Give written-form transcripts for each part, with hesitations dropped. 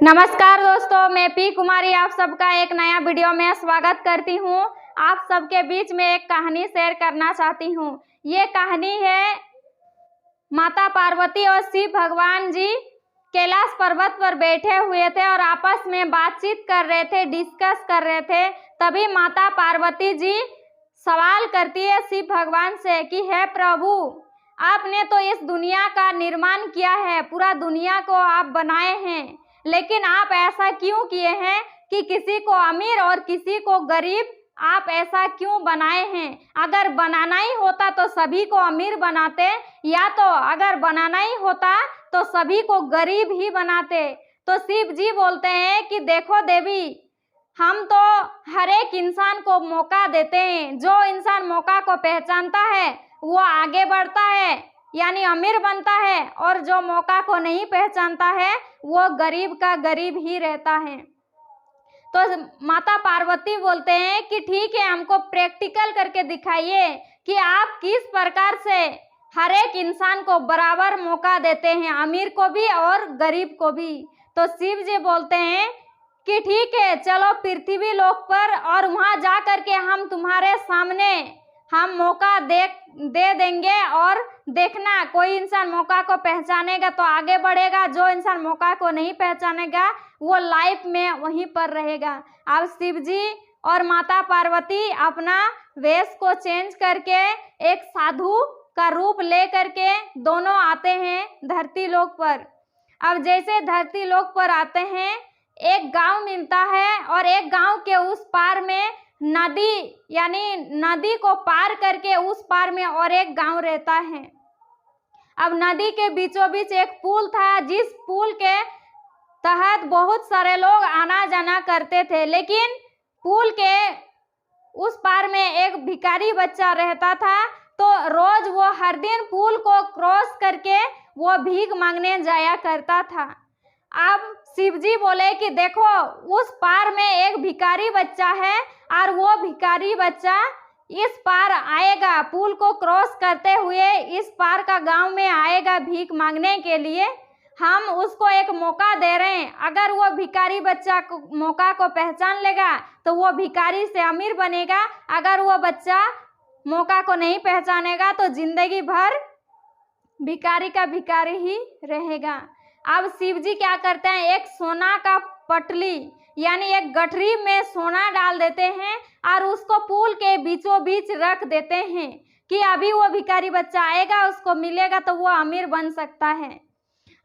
नमस्कार दोस्तों, मैं पी कुमारी आप सबका एक नया वीडियो में स्वागत करती हूँ। आप सबके बीच में एक कहानी शेयर करना चाहती हूँ। ये कहानी है माता पार्वती और शिव भगवान जी कैलाश पर्वत पर बैठे हुए थे और आपस में बातचीत कर रहे थे, डिस्कस कर रहे थे। तभी माता पार्वती जी सवाल करती है शिव भगवान से कि हे प्रभु, आपने तो इस दुनिया का निर्माण किया है, पूरा दुनिया को आप बनाए हैं, लेकिन आप ऐसा क्यों किए हैं कि किसी को अमीर और किसी को गरीब आप ऐसा क्यों बनाए हैं? अगर बनाना ही होता तो सभी को अमीर बनाते, या तो अगर बनाना ही होता तो सभी को गरीब ही बनाते। तो शिव जी बोलते हैं कि देखो देवी, हम तो हर एक इंसान को मौका देते हैं। जो इंसान मौका को पहचानता है वो आगे बढ़ता है, यानी अमीर बनता है, और जो मौका को नहीं पहचानता है वो गरीब का गरीब ही रहता है। तो माता पार्वती बोलते हैं कि ठीक है, हमको प्रैक्टिकल करके दिखाइए कि आप किस प्रकार से हर एक इंसान को बराबर मौका देते हैं, अमीर को भी और गरीब को भी। तो शिव जी बोलते हैं कि ठीक है, चलो पृथ्वी लोक पर, और वहाँ जा कर के हम तुम्हारे सामने हम मौका दे देंगे, और देखना कोई इंसान मौका को पहचानेगा तो आगे बढ़ेगा, जो इंसान मौका को नहीं पहचानेगा वो लाइफ में वहीं पर रहेगा। अब शिव जी और माता पार्वती अपना वेश को चेंज करके एक साधु का रूप ले करके दोनों आते हैं धरती लोक पर। अब जैसे धरती लोक पर आते हैं, एक गांव मिलता है और एक गांव के उस पार में नदी, यानी नदी को पार करके उस पार में और एक गांव रहता है। अब नदी के बीचों बीच एक पुल था, जिस पुल के तहत बहुत सारे लोग आना जाना करते थे, लेकिन पुल के उस पार में एक भिखारी बच्चा रहता था। तो रोज वो हर दिन पुल को क्रॉस करके वो भीख मांगने जाया करता था। अब शिवजी बोले कि देखो, उस पार में एक भिखारी बच्चा है और वो भिखारी बच्चा इस पार आएगा, पुल को क्रॉस करते हुए इस पार का गांव में आएगा भीख मांगने के लिए। हम उसको एक मौका दे रहे हैं, अगर वो भिखारी बच्चा को मौका को पहचान लेगा तो वो भिखारी से अमीर बनेगा, अगर वो बच्चा मौका को नहीं पहचानेगा तो जिंदगी भर भिखारी का भिखारी ही रहेगा। अब शिव जी क्या करते हैं, एक सोना का पटली यानी एक गठरी में सोना डाल देते हैं और उसको पुल के बीचों बीच रख देते हैं कि अभी वो भिखारी बच्चा आएगा, उसको मिलेगा तो वो अमीर बन सकता है।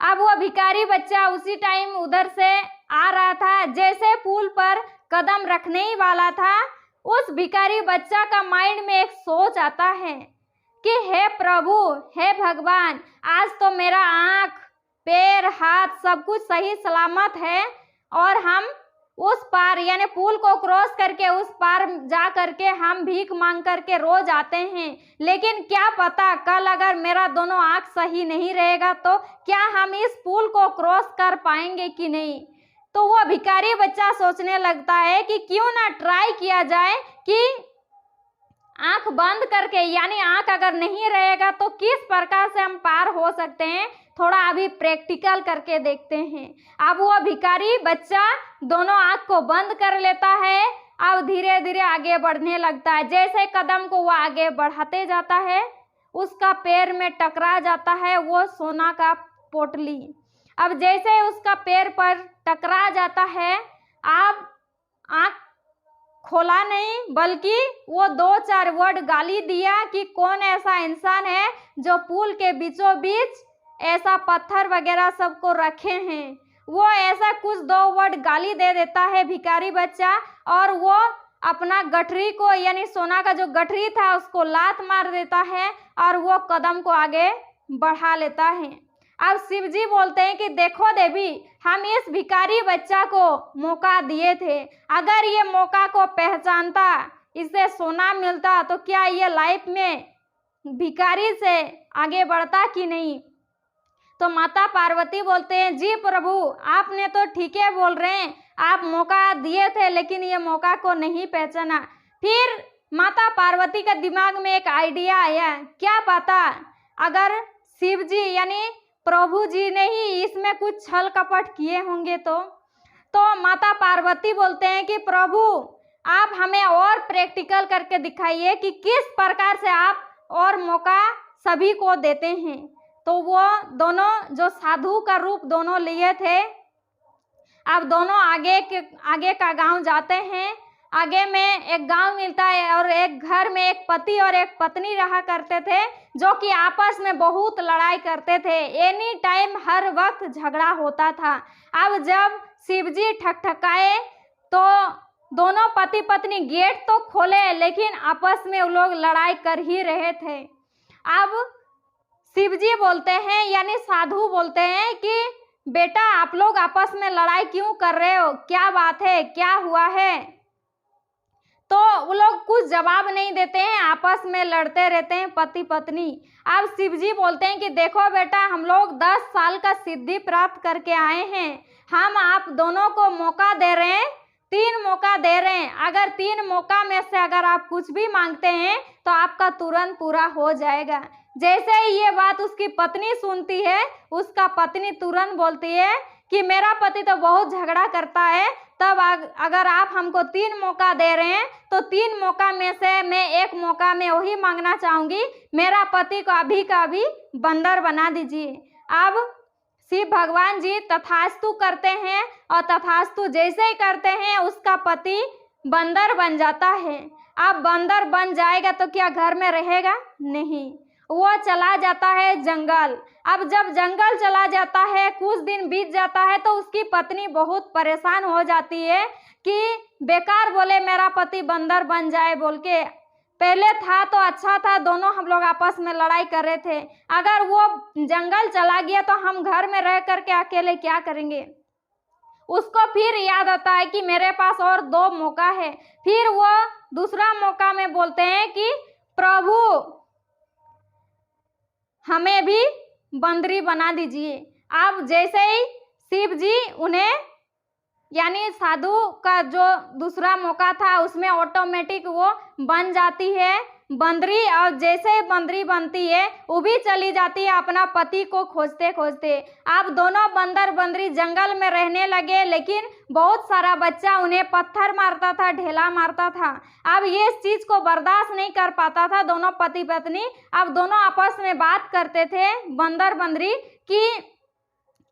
अब वो भिखारी बच्चा उसी टाइम उधर से आ रहा था, जैसे पुल पर कदम रखने ही वाला था, उस भिखारी बच्चा का माइंड में एक सोच आता है कि हे प्रभु, हे भगवान, आज तो मेरा आँख, पैर, हाथ सब कुछ सही सलामत है और हम उस पार यानी पुल को क्रॉस करके उस पार जा करके हम भीख मांग करके रोज आते हैं, लेकिन क्या पता कल अगर मेरा दोनों आँख सही नहीं रहेगा तो क्या हम इस पुल को क्रॉस कर पाएंगे कि नहीं। तो वो भिखारी बच्चा सोचने लगता है कि क्यों ना ट्राई किया जाए कि आंख बंद करके, यानी आंख अगर नहीं रहेगा तो किस प्रकार से हम पार हो सकते हैं, थोड़ा अभी प्रैक्टिकल करके देखते हैं। अब वो भिखारी बच्चा दोनों आंख को बंद कर लेता है, अब धीरे धीरे आगे बढ़ने लगता है। जैसे कदम को वो आगे बढ़ाते जाता है, उसका पैर में टकरा जाता है वो सोना का पोटली। अब जैसे उसका पैर पर टकरा जाता है, अब आंख खोला नहीं, बल्कि वो 2-4 वर्ड गाली दिया कि कौन ऐसा इंसान है जो पुल के बीचों बीच ऐसा पत्थर वगैरह सबको रखे हैं। वो ऐसा कुछ 2 वर्ड गाली दे देता है भिखारी बच्चा, और वो अपना गठरी को यानी सोना का जो गठरी था उसको लात मार देता है और वो कदम को आगे बढ़ा लेता है। अब शिव जी बोलते हैं कि देखो देवी, हम इस भिखारी बच्चा को मौका दिए थे, अगर ये मौका को पहचानता, इसे सोना मिलता तो क्या ये लाइफ में भिखारी से आगे बढ़ता कि नहीं। तो माता पार्वती बोलते हैं जी प्रभु, आपने तो ठीक है बोल रहे हैं, आप मौका दिए थे लेकिन ये मौका को नहीं पहचाना। फिर माता पार्वती का दिमाग में एक आइडिया आया, क्या पता अगर शिव जी यानी प्रभु जी ने ही इसमें कुछ छल कपट किए होंगे। तो माता पार्वती बोलते हैं कि प्रभु आप हमें और प्रैक्टिकल करके दिखाइए कि किस प्रकार से आप और मौका सभी को देते हैं। तो वो दोनों जो साधु का रूप दोनों लिए थे, अब दोनों आगे का गांव जाते हैं। आगे में एक गांव मिलता है और एक घर में एक पति और एक पत्नी रहा करते थे, जो कि आपस में बहुत लड़ाई करते थे। एनी टाइम हर वक्त झगड़ा होता था। अब जब शिवजी ठकठकाए तो दोनों पति पत्नी गेट तो खोले, लेकिन आपस में वो लोग लड़ाई कर ही रहे थे। अब शिवजी बोलते हैं यानी साधु बोलते हैं कि बेटा आप लोग आपस में लड़ाई क्यों कर रहे हो, क्या बात है, क्या हुआ है। तो वो लोग कुछ जवाब नहीं देते हैं, आपस में लड़ते रहते हैं पति पत्नी। अब शिवजी बोलते हैं कि देखो बेटा हम लोग 10 साल का सिद्धि प्राप्त करके आए हैं, हम आप दोनों को मौका दे रहे हैं, 3 मौका दे रहे हैं। अगर 3 मौका में से अगर आप कुछ भी मांगते हैं तो आपका तुरंत पूरा हो जाएगा। जैसे ही ये बात उसकी पत्नी सुनती है, उसका पत्नी तुरंत बोलती है कि मेरा पति तो बहुत झगड़ा करता है, तब अगर आप हमको 3 मौका दे रहे हैं तो 3 मौका में से मैं 1 मौका में वही मांगना चाहूँगी, मेरा पति को अभी का अभी बंदर बना दीजिए। अब शिव भगवान जी तथास्तु करते हैं और तथास्तु जैसे ही करते हैं उसका पति बंदर बन जाता है। अब बंदर बन जाएगा तो क्या घर में रहेगा? नहीं, वो चला जाता है जंगल। अब जब जंगल चला जाता है, कुछ दिन बीत जाता है, तो उसकी पत्नी बहुत परेशान हो जाती है कि बेकार बोले मेरा पति बंदर बन जाए बोल के, पहले था तो अच्छा था, दोनों हम लोग आपस में लड़ाई कर रहे थे, अगर वो जंगल चला गया तो हम घर में रह करके अकेले क्या करेंगे। उसको फिर याद आता है कि मेरे पास और 2 मौका है। फिर वो दूसरा मौका में बोलते हैं कि प्रभु हमें भी बंदरी बना दीजिए। अब जैसे ही शिव जी उन्हें यानी साधु का जो दूसरा मौका था उसमें ऑटोमेटिक वो बन जाती है बंदरी, और जैसे ही बंदरी बनती है वो भी चली जाती है अपना पति को खोजते खोजते। अब दोनों बंदर बंदरी जंगल में रहने लगे, लेकिन बहुत सारा बच्चा उन्हें पत्थर मारता था, ढेला मारता था। अब ये इस चीज़ को बर्दाश्त नहीं कर पाता था दोनों पति पत्नी। अब दोनों आपस में बात करते थे बंदर बंदरी कि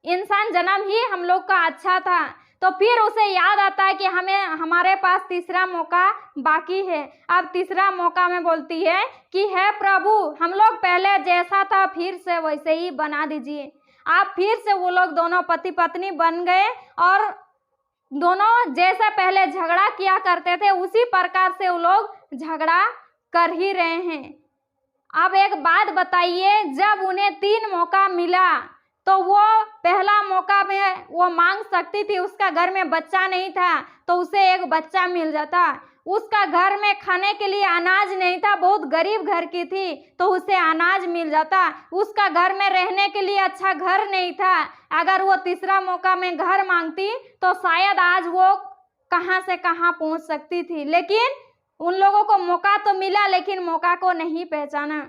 इंसान जन्म ही हम लोग का अच्छा था। तो फिर उसे याद आता है कि हमारे पास तीसरा मौका बाकी है। अब तीसरा मौका में बोलती है कि है प्रभु हम लोग पहले जैसा था फिर से वैसे ही बना दीजिए। अब फिर से वो लोग दोनों पति पत्नी बन गए और दोनों जैसा पहले झगड़ा किया करते थे उसी प्रकार से वो लोग झगड़ा कर ही रहे हैं। अब एक बात बताइए, जब उन्हें 3 मौका मिला तो वो पहला मौका में वो मांग सकती थी, उसका घर में बच्चा नहीं था तो उसे एक बच्चा मिल जाता, उसका घर में खाने के लिए अनाज नहीं था, बहुत गरीब घर की थी तो उसे अनाज मिल जाता, उसका घर में रहने के लिए अच्छा घर नहीं था, अगर वो तीसरा मौका में घर मांगती तो शायद आज वो कहाँ से कहाँ पहुँच सकती थी। लेकिन उन लोगों को मौका तो मिला लेकिन मौका को नहीं पहचाना।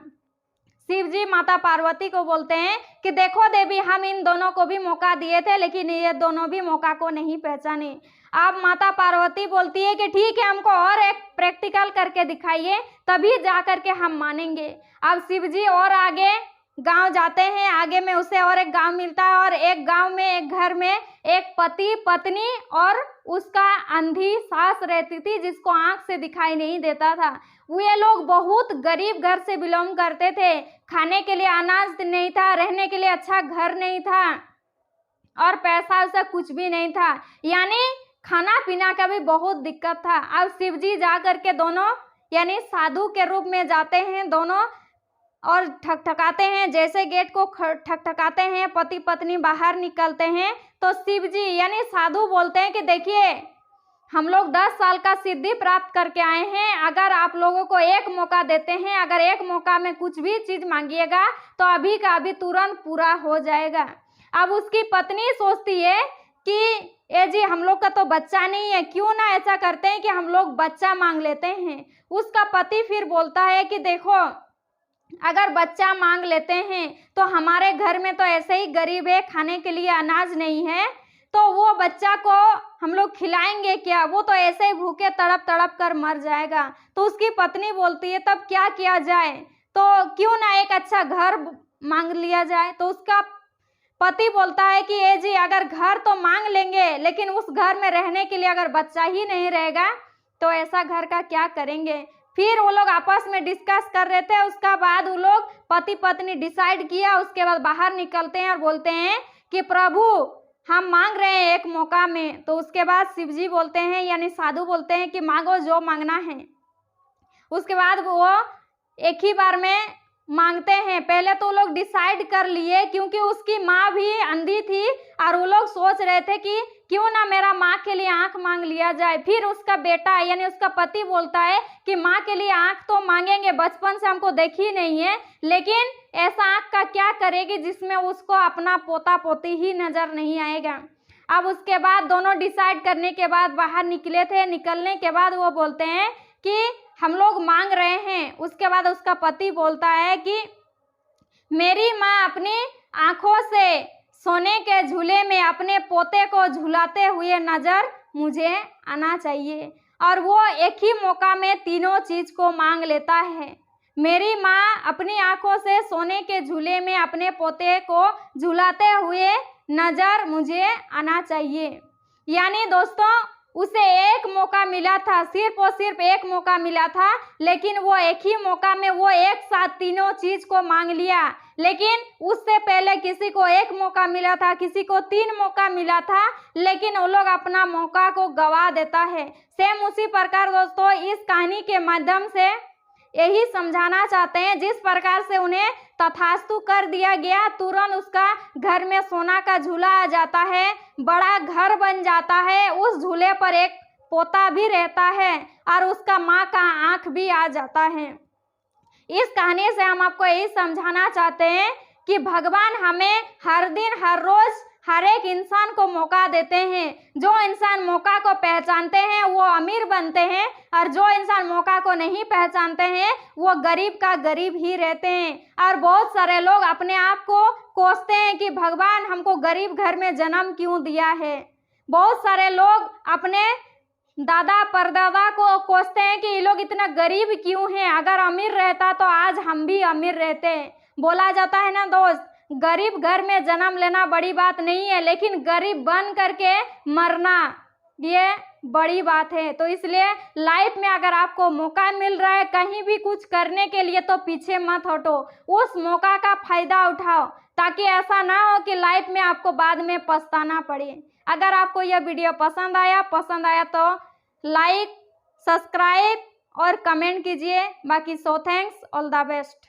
शिव जी माता पार्वती को बोलते हैं कि देखो देवी हम इन दोनों को भी मौका दिए थे लेकिन ये दोनों भी मौका को नहीं पहचाने। अब माता पार्वती बोलती है कि ठीक है हमको और एक प्रैक्टिकल करके दिखाइए तभी जा करके हम मानेंगे। अब शिव जी और आगे गांव जाते हैं, आगे में उसे और एक गांव मिलता है और एक गांव में एक घर में एक पति पत्नी और उसका अंधी सास रहती थी जिसको आंख से दिखाई नहीं देता था। ये लोग बहुत गरीब घर से बिलोंग करते थे, खाने के लिए अनाज नहीं था, रहने के लिए अच्छा घर नहीं था और पैसा वैसा कुछ भी नहीं था, यानी खाना पीना का भी बहुत दिक्कत था। अब शिव जी जा करके दोनों यानी साधु के रूप में जाते हैं दोनों और ठकठकाते हैं। जैसे गेट को ठकठकाते हैं पति पत्नी बाहर निकलते हैं तो शिव जी यानी साधु बोलते हैं कि देखिए हम लोग 10 साल का सिद्धि प्राप्त करके आए हैं, अगर आप लोगों को एक मौका देते हैं, अगर एक मौका में कुछ भी चीज़ मांगिएगा तो अभी का अभी तुरंत पूरा हो जाएगा। अब उसकी पत्नी सोचती है कि ए जी हम लोग का तो बच्चा नहीं है, क्यों ना ऐसा करते हैं कि हम लोग बच्चा मांग लेते हैं। उसका पति फिर बोलता है कि देखो अगर बच्चा मांग लेते हैं तो हमारे घर में तो ऐसे ही गरीब है, खाने के लिए अनाज नहीं है, तो वो बच्चा को हम लोग खिलाएंगे क्या? वो तो ऐसे ही भूखे तड़प तड़प कर मर जाएगा। तो उसकी पत्नी बोलती है तब क्या किया जाए? तो क्यों ना एक अच्छा घर मांग लिया जाए। तो उसका पति बोलता है कि ए जी, अगर घर तो मांग लेंगे लेकिन उस घर में रहने के लिए अगर बच्चा ही नहीं रहेगा तो ऐसा घर का क्या करेंगे? फिर वो लोग आपस में डिस्कस कर रहे थे। उसका बाद वो लोग पति पत्नी डिसाइड किया। उसके बाद बाहर निकलते हैं और बोलते हैं कि प्रभु, हम मांग रहे हैं एक मौका में। तो उसके बाद शिव जी बोलते हैं, यानी साधु बोलते हैं कि मांगो जो मांगना है। उसके बाद वो एक ही बार में मांगते हैं। पहले तो लोग डिसाइड कर लिए, क्योंकि उसकी माँ भी अंधी थी और वो लोग सोच रहे थे कि क्यों ना मेरा माँ के लिए आंख मांग लिया जाए। फिर उसका बेटा यानी उसका पति बोलता है कि माँ के लिए आंख तो मांगेंगे, बचपन से हमको देखी नहीं है, लेकिन ऐसा आंख का क्या करेगी जिसमें उसको अपना पोता पोती ही नजर नहीं आएगा। अब उसके बाद दोनों डिसाइड करने के बाद बाहर निकले थे। निकलने के बाद वो बोलते हैं कि हम लोग मांग रहे हैं। उसके बाद उसका पति बोलता है कि मेरी माँ अपनी आंखों से सोने के झूले में अपने पोते को झुलाते हुए नजर मुझे आना चाहिए। और वो एक ही मौका में तीनों चीज को मांग लेता है। मेरी माँ अपनी आंखों से सोने के झूले में अपने पोते को झुलाते हुए नजर मुझे आना चाहिए। यानी दोस्तों, उसे एक मौका मिला था, सिर्फ और सिर्फ एक मौका मिला था, लेकिन वो एक ही मौका में वो एक साथ तीनों चीज को मांग लिया। लेकिन उससे पहले किसी को एक मौका मिला था, किसी को 3 मौका मिला था, लेकिन वो लोग अपना मौका को गवा देता है। सेम उसी प्रकार दोस्तों इस कहानी के माध्यम से यही समझाना चाहते हैं, जिस प्रकार से उन्हें तथास्तु कर दिया गया, तुरंत उसका घर में सोना का झूला आ जाता है, बड़ा घर बन जाता है, उस झूले पर एक पोता भी रहता है और उसका माँ का आंख भी आ जाता है। इस कहानी से हम आपको यही समझाना चाहते हैं कि भगवान हमें हर दिन हर रोज हर एक इंसान को मौका देते हैं। जो इंसान मौका को पहचानते हैं वो अमीर बनते हैं, और जो इंसान मौका को नहीं पहचानते हैं वो गरीब का गरीब ही रहते हैं। और बहुत सारे लोग अपने आप को कोसते हैं कि भगवान हमको गरीब घर में जन्म क्यों दिया है। बहुत सारे लोग अपने दादा परदादा को कोसते हैं कि ये लोग इतना गरीब क्यों हैं, अगर अमीर रहता तो आज हम भी अमीर रहते। बोला जाता है ना दोस्त, गरीब घर में जन्म लेना बड़ी बात नहीं है, लेकिन गरीब बन करके मरना ये बड़ी बात है। तो इसलिए लाइफ में अगर आपको मौका मिल रहा है कहीं भी कुछ करने के लिए तो पीछे मत हटो, उस मौका का फायदा उठाओ, ताकि ऐसा ना हो कि लाइफ में आपको बाद में पछताना पड़े। अगर आपको यह वीडियो पसंद आया तो लाइक, सब्सक्राइब और कमेंट कीजिए। बाकी so thanks, all the best.